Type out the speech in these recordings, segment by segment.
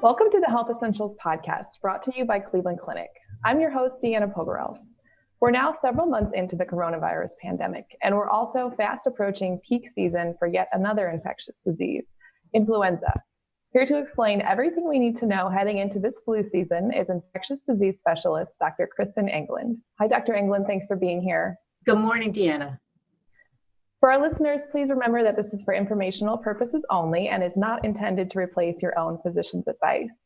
Welcome to the Health Essentials podcast, brought to you by Cleveland Clinic. I'm your host, Deanna Pogerels. We're now several months into the coronavirus pandemic, and we're also fast approaching peak season for yet another infectious disease, influenza. Here to explain everything we need to know heading into this flu season is infectious disease specialist, Dr. Kristin Englund. Hi, Dr. Englund. Thanks for being here. Good morning, Deanna. For our listeners, please remember that this is for informational purposes only and is not intended to replace your own physician's advice.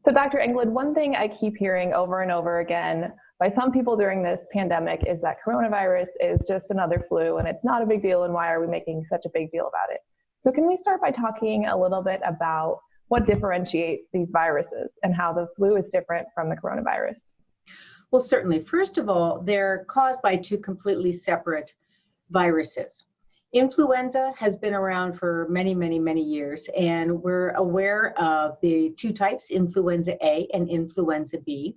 So, Dr. Englund, one thing I keep hearing over and over again by some people during this pandemic is that coronavirus is just another flu and it's not a big deal, and why are we making such a big deal about it? So can we start by talking a little bit about what differentiates these viruses and how the flu is different from the coronavirus? Well, certainly. First of all, they're caused by two completely separate viruses. Influenza has been around for many, many, many years, and we're aware of the two types, influenza A and influenza B.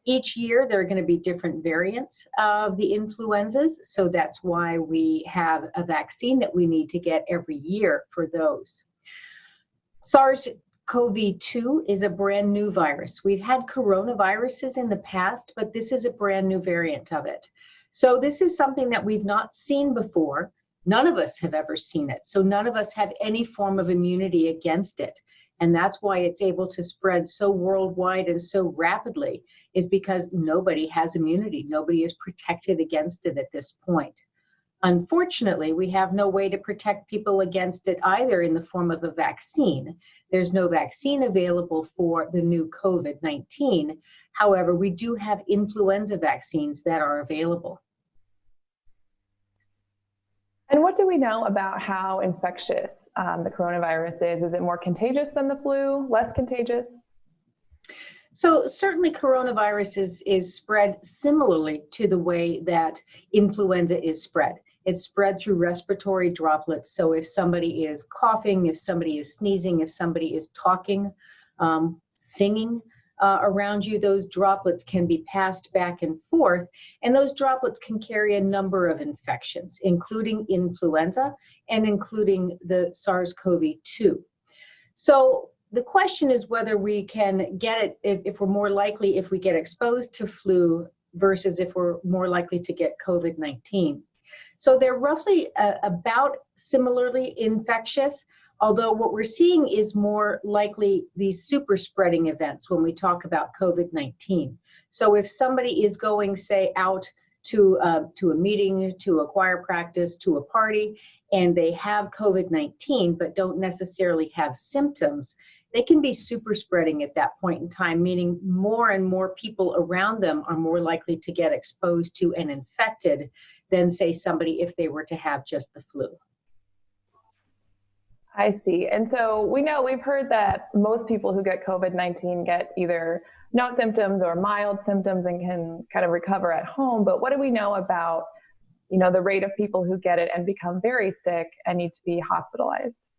Each year, there are going to be different variants of the influenzas, so that's why we have a vaccine that we need to get every year for those. SARS-CoV-2 is a brand new virus. We've had coronaviruses in the past, but this is a brand new variant of it. So this is something that we've not seen before. None of us have ever seen it, so none of us have any form of immunity against it. And that's why it's able to spread so worldwide and so rapidly, is because nobody has immunity. Nobody is protected against it at this point. Unfortunately, we have no way to protect people against it either in the form of a vaccine. There's no vaccine available for the new COVID-19. However, we do have influenza vaccines that are available. And what do we know about how infectious the coronavirus is? Is it more contagious than the flu, less contagious? So certainly coronavirus is spread similarly to the way that influenza is spread. It's spread through respiratory droplets. So if somebody is coughing, if somebody is sneezing, if somebody is talking, singing around you, those droplets can be passed back and forth. And those droplets can carry a number of infections, including influenza and including the SARS-CoV-2. So the question is whether we can get it, if we're more likely if we get exposed to flu versus if we're more likely to get COVID-19. So they're roughly about similarly infectious, although what we're seeing is more likely these super spreading events when we talk about COVID-19. So if somebody is going, say, out to a meeting, to a choir practice, to a party, and they have COVID-19 but don't necessarily have symptoms, they can be super spreading at that point in time, meaning more and more people around them are more likely to get exposed to and infected than, say, somebody if they were to have just the flu. I see. And so we've heard that most people who get COVID-19 get either no symptoms or mild symptoms and can kind of recover at home. But what do we know about, the rate of people who get it and become very sick and need to be hospitalized?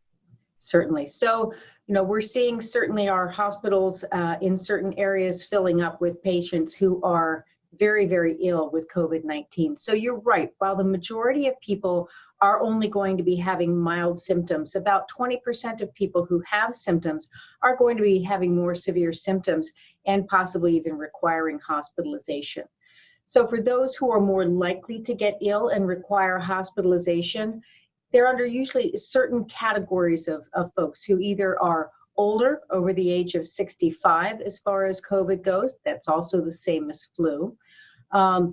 Certainly. So, we're seeing certainly our hospitals in certain areas filling up with patients who are very, very ill with COVID-19. So you're right. While the majority of people are only going to be having mild symptoms, about 20% of people who have symptoms are going to be having more severe symptoms and possibly even requiring hospitalization. So for those who are more likely to get ill and require hospitalization, they're under usually certain categories of folks who either are older, over the age of 65 as far as COVID goes. That's also the same as flu.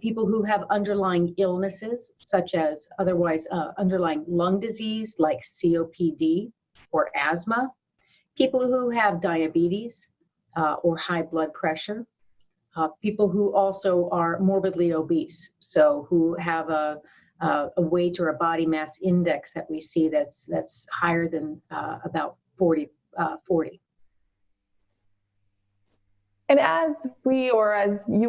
People who have underlying illnesses, such as otherwise underlying lung disease like COPD or asthma. People who have diabetes or high blood pressure. People who also are morbidly obese, so who have a weight or a body mass index that we see that's higher than about 40. And as you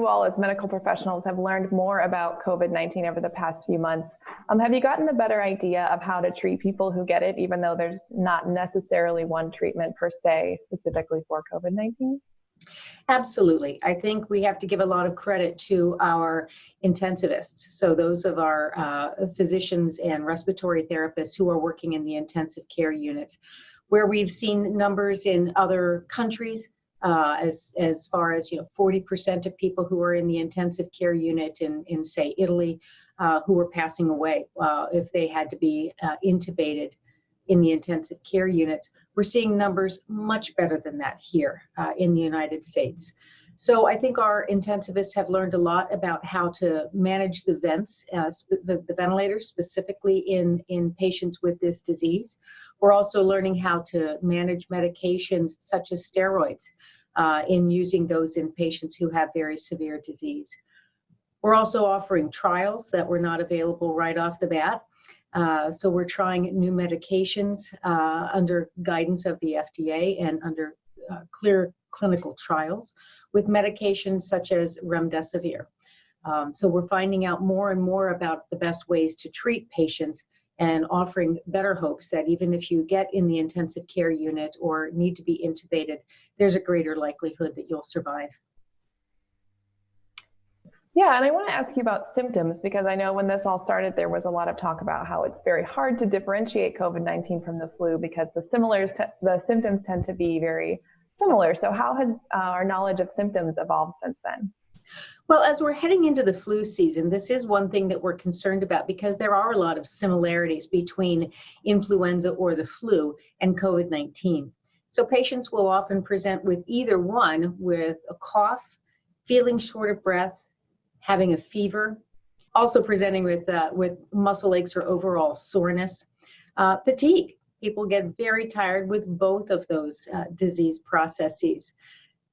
all as medical professionals have learned more about COVID-19 over the past few months, have you gotten a better idea of how to treat people who get it, even though there's not necessarily one treatment per se specifically for COVID-19? Absolutely. I think we have to give a lot of credit to our intensivists. So those of our physicians and respiratory therapists who are working in the intensive care units. where we've seen numbers in other countries as far as 40% of people who are in the intensive care unit in say Italy who were passing away if they had to be intubated in the intensive care units. We're seeing numbers much better than that here in the United States. So I think our intensivists have learned a lot about how to manage the vents, the ventilators specifically in patients with this disease. We're also learning how to manage medications such as steroids in using those in patients who have very severe disease. We're also offering trials that were not available right off the bat. So we're trying new medications under guidance of the FDA and under clear clinical trials with medications such as remdesivir. So we're finding out more and more about the best ways to treat patients and offering better hopes that even if you get in the intensive care unit or need to be intubated, there's a greater likelihood that you'll survive. Yeah, and I want to ask you about symptoms, because I know when this all started, there was a lot of talk about how it's very hard to differentiate COVID-19 from the flu because the symptoms tend to be very similar. So how has our knowledge of symptoms evolved since then? Well, as we're heading into the flu season, this is one thing that we're concerned about because there are a lot of similarities between influenza or the flu and COVID-19. So patients will often present with either one, with a cough, feeling short of breath, having a fever, also presenting with muscle aches or overall soreness, fatigue. People get very tired with both of those disease processes.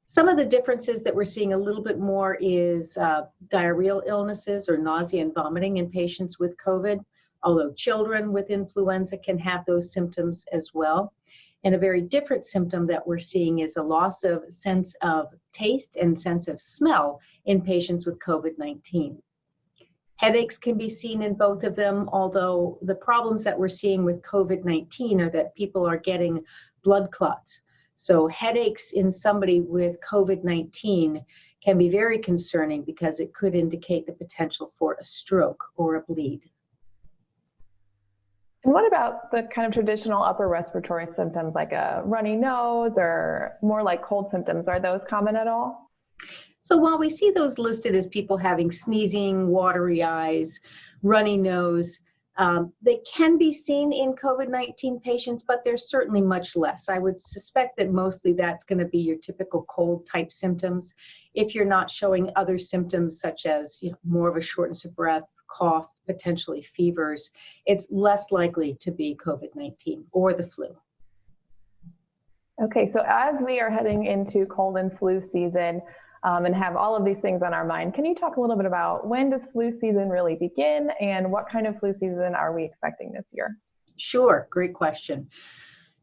Some of the differences that we're seeing a little bit more is diarrheal illnesses or nausea and vomiting in patients with COVID, although children with influenza can have those symptoms as well. And a very different symptom that we're seeing is a loss of sense of taste and sense of smell in patients with COVID-19. Headaches can be seen in both of them, although the problems that we're seeing with COVID-19 are that people are getting blood clots. So headaches in somebody with COVID-19 can be very concerning because it could indicate the potential for a stroke or a bleed. And what about the kind of traditional upper respiratory symptoms like a runny nose or more like cold symptoms? Are those common at all? So while we see those listed as people having sneezing, watery eyes, runny nose, they can be seen in COVID-19 patients, but they're certainly much less. I would suspect that mostly that's going to be your typical cold type symptoms. If you're not showing other symptoms such as more of a shortness of breath, cough, potentially fevers, it's less likely to be COVID-19 or the flu. Okay, so as we are heading into cold and flu season and have all of these things on our mind, can you talk a little bit about when does flu season really begin and what kind of flu season are we expecting this year? Sure, great question.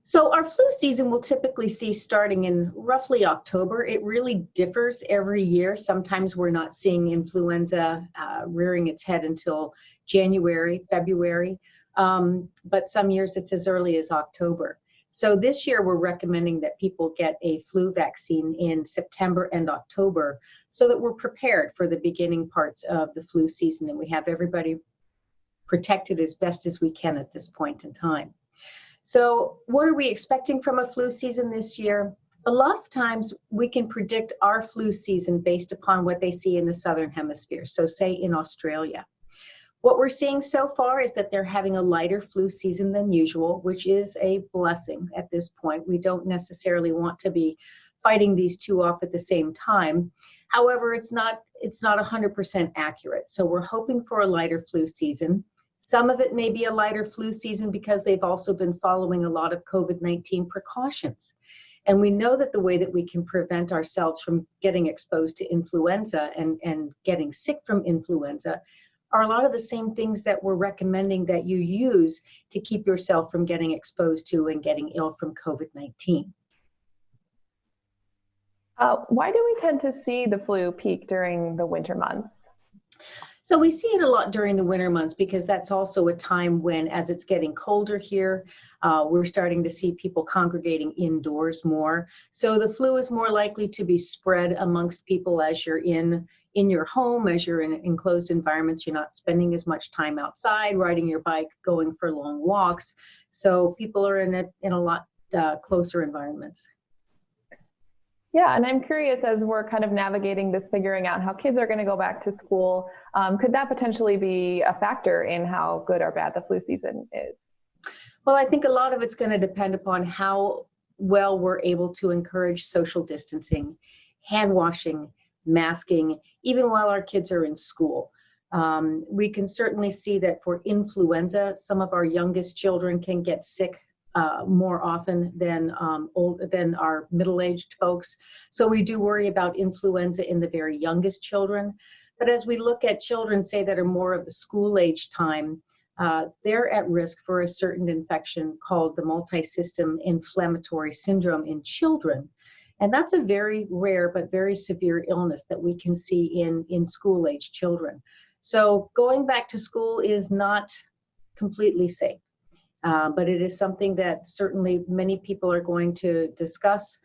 So our flu season we'll typically see starting in roughly October. It really differs every year. Sometimes we're not seeing influenza rearing its head until January, February, but some years it's as early as October. So this year we're recommending that people get a flu vaccine in September and October so that we're prepared for the beginning parts of the flu season and we have everybody protected as best as we can at this point in time. So what are we expecting from a flu season this year? A lot of times we can predict our flu season based upon what they see in the Southern Hemisphere, so say in Australia. What we're seeing so far is that they're having a lighter flu season than usual, which is a blessing at this point. We don't necessarily want to be fighting these two off at the same time. However, it's not 100% accurate. So we're hoping for a lighter flu season. Some of it may be a lighter flu season because they've also been following a lot of COVID-19 precautions. And we know that the way that we can prevent ourselves from getting exposed to influenza and getting sick from influenza are a lot of the same things that we're recommending that you use to keep yourself from getting exposed to and getting ill from COVID-19. Why do we tend to see the flu peak during the winter months? So we see it a lot during the winter months because that's also a time when, as it's getting colder here, we're starting to see people congregating indoors more. So the flu is more likely to be spread amongst people as you're in your home, as you're in enclosed environments. You're not spending as much time outside, riding your bike, going for long walks. So people are in a lot closer environments. Yeah, and I'm curious, as we're kind of navigating this, figuring out how kids are going to go back to school, could that potentially be a factor in how good or bad the flu season is? Well, I think a lot of it's going to depend upon how well we're able to encourage social distancing, hand washing, masking, even while our kids are in school. We can certainly see that for influenza, some of our youngest children can get sick more often than our middle-aged folks. So we do worry about influenza in the very youngest children. But as we look at children, say, that are more of the school-age time, they're at risk for a certain infection called the multisystem inflammatory syndrome in children. And that's a very rare but very severe illness that we can see in school-age children. So going back to school is not completely safe. But it is something that certainly many people are going to discuss,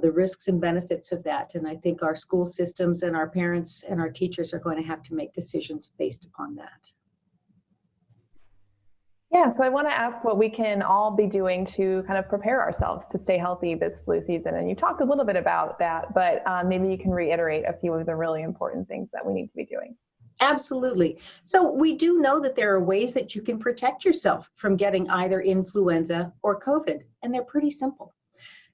the risks and benefits of that. And I think our school systems and our parents and our teachers are going to have to make decisions based upon that. Yeah, so I want to ask what we can all be doing to kind of prepare ourselves to stay healthy this flu season. And you talked a little bit about that, but maybe you can reiterate a few of the really important things that we need to be doing. Absolutely. So we do know that there are ways that you can protect yourself from getting either influenza or COVID, and they're pretty simple.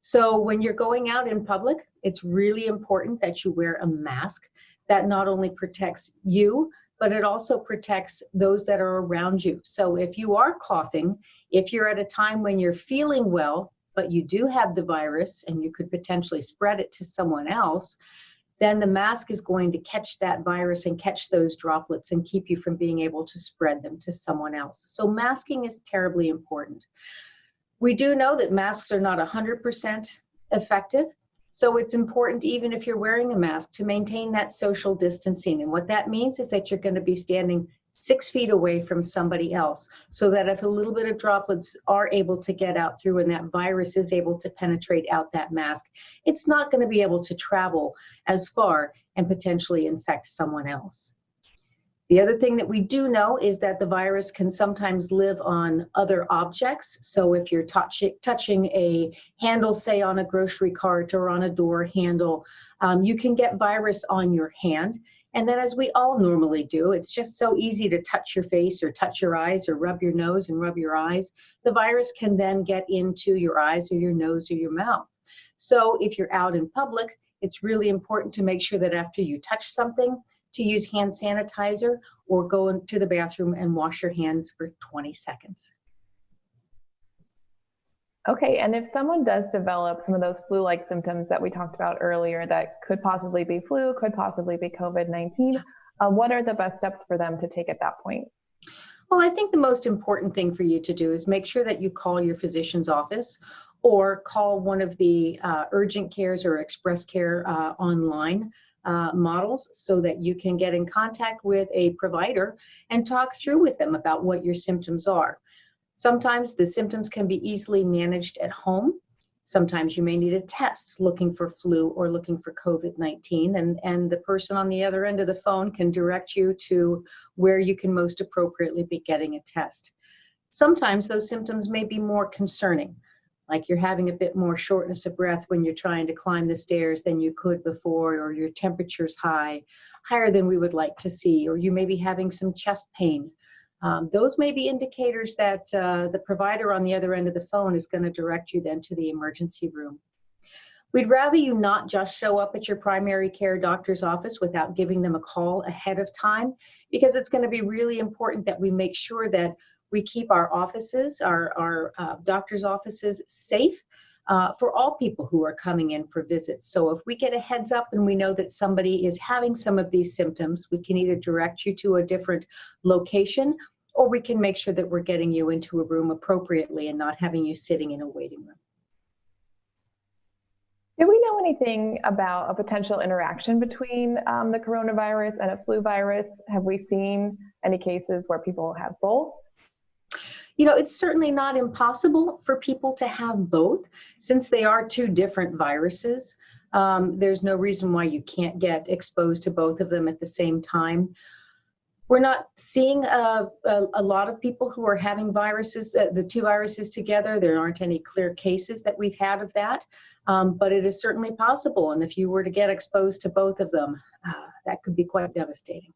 So when you're going out in public, it's really important that you wear a mask. That not only protects you, but it also protects those that are around you. So if you are coughing, if you're at a time when you're feeling well, but you do have the virus and you could potentially spread it to someone else, then the mask is going to catch that virus and catch those droplets and keep you from being able to spread them to someone else. So masking is terribly important. We do know that masks are not 100% effective. So it's important, even if you're wearing a mask, to maintain that social distancing. And what that means is that you're going to be standing 6 feet away from somebody else, so that if a little bit of droplets are able to get out through and that virus is able to penetrate out that mask, it's not going to be able to travel as far and potentially infect someone else. The other thing that we do know is that the virus can sometimes live on other objects. So if you're touching a handle, say on a grocery cart or on a door handle, you can get virus on your hand. And then, as we all normally do, it's just so easy to touch your face or touch your eyes or rub your nose and rub your eyes. The virus can then get into your eyes or your nose or your mouth. So if you're out in public, it's really important to make sure that after you touch something, to use hand sanitizer or go into the bathroom and wash your hands for 20 seconds. Okay, and if someone does develop some of those flu-like symptoms that we talked about earlier that could possibly be flu, could possibly be COVID-19, what are the best steps for them to take at that point? Well, I think the most important thing for you to do is make sure that you call your physician's office or call one of the urgent cares or express care online models, so that you can get in contact with a provider and talk through with them about what your symptoms are. Sometimes the symptoms can be easily managed at home. Sometimes you may need a test looking for flu or looking for COVID-19, and the person on the other end of the phone can direct you to where you can most appropriately be getting a test. Sometimes those symptoms may be more concerning, like you're having a bit more shortness of breath when you're trying to climb the stairs than you could before, or your temperature's higher than we would like to see, or you may be having some chest pain. Those may be indicators that the provider on the other end of the phone is going to direct you then to the emergency room. We'd rather you not just show up at your primary care doctor's office without giving them a call ahead of time, because it's going to be really important that we make sure that we keep our offices, our doctor's offices, safe for all people who are coming in for visits. So if we get a heads up and we know that somebody is having some of these symptoms, we can either direct you to a different location, or we can make sure that we're getting you into a room appropriately and not having you sitting in a waiting room. Do we know anything about a potential interaction between the coronavirus and a flu virus? Have we seen any cases where people have both? You know, it's certainly not impossible for people to have both, since they are two different viruses. There's no reason why you can't get exposed to both of them at the same time. We're not seeing a lot of people who are having viruses, the two viruses together. There aren't any clear cases that we've had of that, but it is certainly possible. And if you were to get exposed to both of them, that could be quite devastating.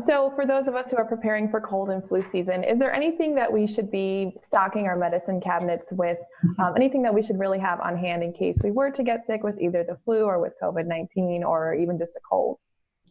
So for those of us who are preparing for cold and flu season, is there anything that we should be stocking our medicine cabinets with, anything that we should really have on hand in case we were to get sick with either the flu or with COVID-19 or even just a cold?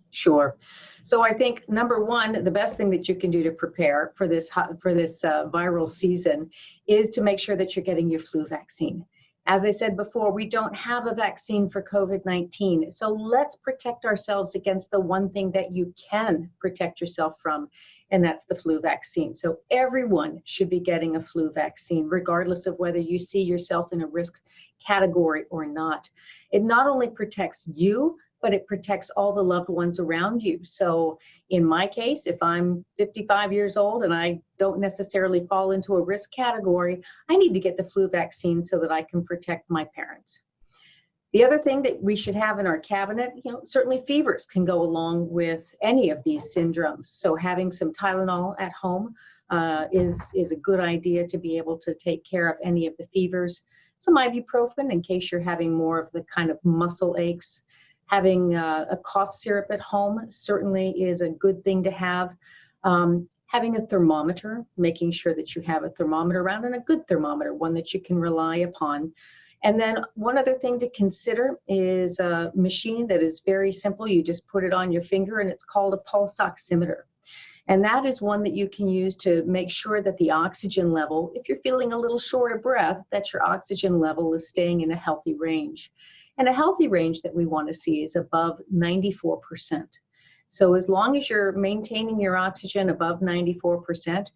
Sure. So I think number one, the best thing that you can do to prepare for this viral season is to make sure that you're getting your flu vaccine. As I said before, we don't have a vaccine for COVID-19. So let's protect ourselves against the one thing that you can protect yourself from, and that's the flu vaccine. So everyone should be getting a flu vaccine, regardless of whether you see yourself in a risk category or not. It not only protects you, but it protects all the loved ones around you. So in my case, if I'm 55 years old and I don't necessarily fall into a risk category, I need to get the flu vaccine so that I can protect my parents. The other thing that we should have in our cabinet, certainly fevers can go along with any of these syndromes. So having some Tylenol at home is a good idea to be able to take care of any of the fevers. Some ibuprofen in case you're having more of the kind of muscle aches. Having a cough syrup at home certainly is a good thing to have. Having a thermometer, making sure that you have a thermometer around, and a good thermometer, one that you can rely upon. And then one other thing to consider is a machine that is very simple. You just put it on your finger, and it's called a pulse oximeter. And that is one that you can use to make sure that the oxygen level, if you're feeling a little short of breath, that your oxygen level is staying in a healthy range. And a healthy range that we want to see is above 94%. So as long as you're maintaining your oxygen above 94%,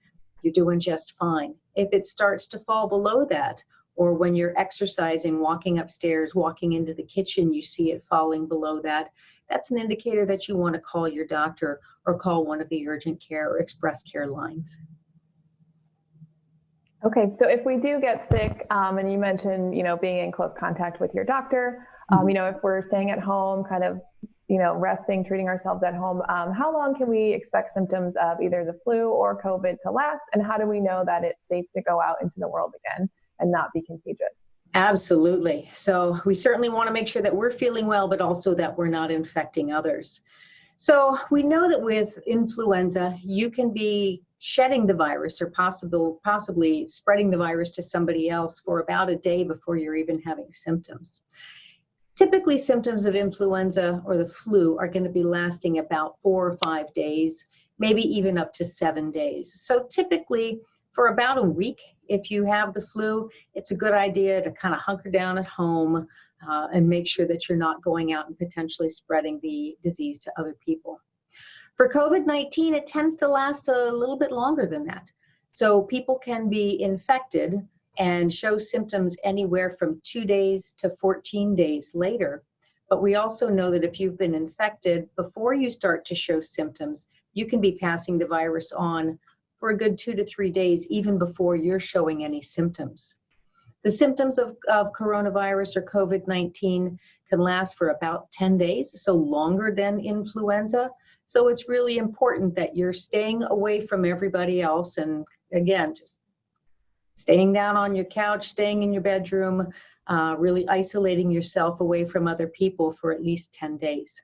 you're doing just fine. If it starts to fall below that, or when you're exercising, walking upstairs, walking into the kitchen, you see it falling below that, that's an indicator that you want to call your doctor or call one of the urgent care or express care lines. Okay, so if we do get sick, and you mentioned, being in close contact with your doctor, if we're staying at home, kind of, resting, treating ourselves at home, how long can we expect symptoms of either the flu or COVID to last? And how do we know that it's safe to go out into the world again and not be contagious? Absolutely. So we certainly want to make sure that we're feeling well, but also that we're not infecting others. So we know that with influenza, you can be shedding the virus or possibly spreading the virus to somebody else for about a day before you're even having symptoms. Typically, symptoms of influenza or the flu are going to be lasting about 4 or 5 days, maybe even up to 7 days. So typically, for about a week, if you have the flu, it's a good idea to kind of hunker down at home and make sure that you're not going out and potentially spreading the disease to other people. For COVID-19, it tends to last a little bit longer than that. So people can be infected and show symptoms anywhere from 2 days to 14 days later. But we also know that if you've been infected before you start to show symptoms, you can be passing the virus on for a good 2 to 3 days, even before you're showing any symptoms. The symptoms of coronavirus or COVID-19 can last for about 10 days, so longer than influenza. So it's really important that you're staying away from everybody else. And again, just staying down on your couch, staying in your bedroom, really isolating yourself away from other people for at least 10 days.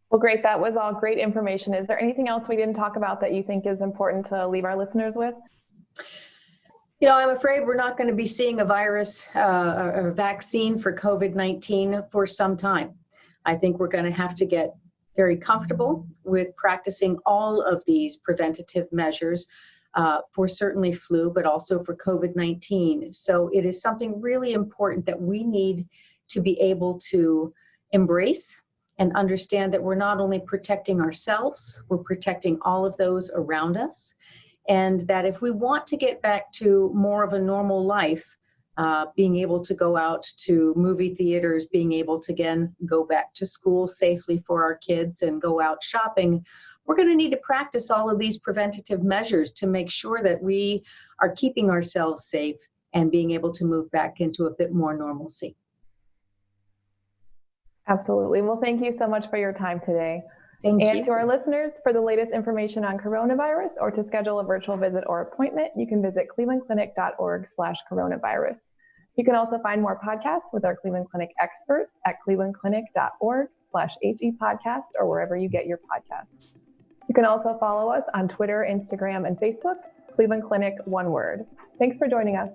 Well, great. That was all great information. Is there anything else we didn't talk about that you think is important to leave our listeners with? I'm afraid we're not going to be seeing a virus, a vaccine for COVID-19 for some time. I think we're going to have to get very comfortable with practicing all of these preventative measures for certainly flu, but also for COVID-19. So it is something really important that we need to be able to embrace and understand that we're not only protecting ourselves, we're protecting all of those around us. And that if we want to get back to more of a normal life, being able to go out to movie theaters, being able to, again, go back to school safely for our kids and go out shopping, we're going to need to practice all of these preventative measures to make sure that we are keeping ourselves safe and being able to move back into a bit more normalcy. Absolutely. Well, thank you so much for your time today. Thank And you. to our listeners, for the latest information on coronavirus or to schedule a virtual visit or appointment, you can visit clevelandclinic.org/coronavirus. You can also find more podcasts with our Cleveland Clinic experts at clevelandclinic.org/HE podcast or wherever you get your podcasts. You can also follow us on Twitter, Instagram, and Facebook, Cleveland Clinic, one word. Thanks for joining us.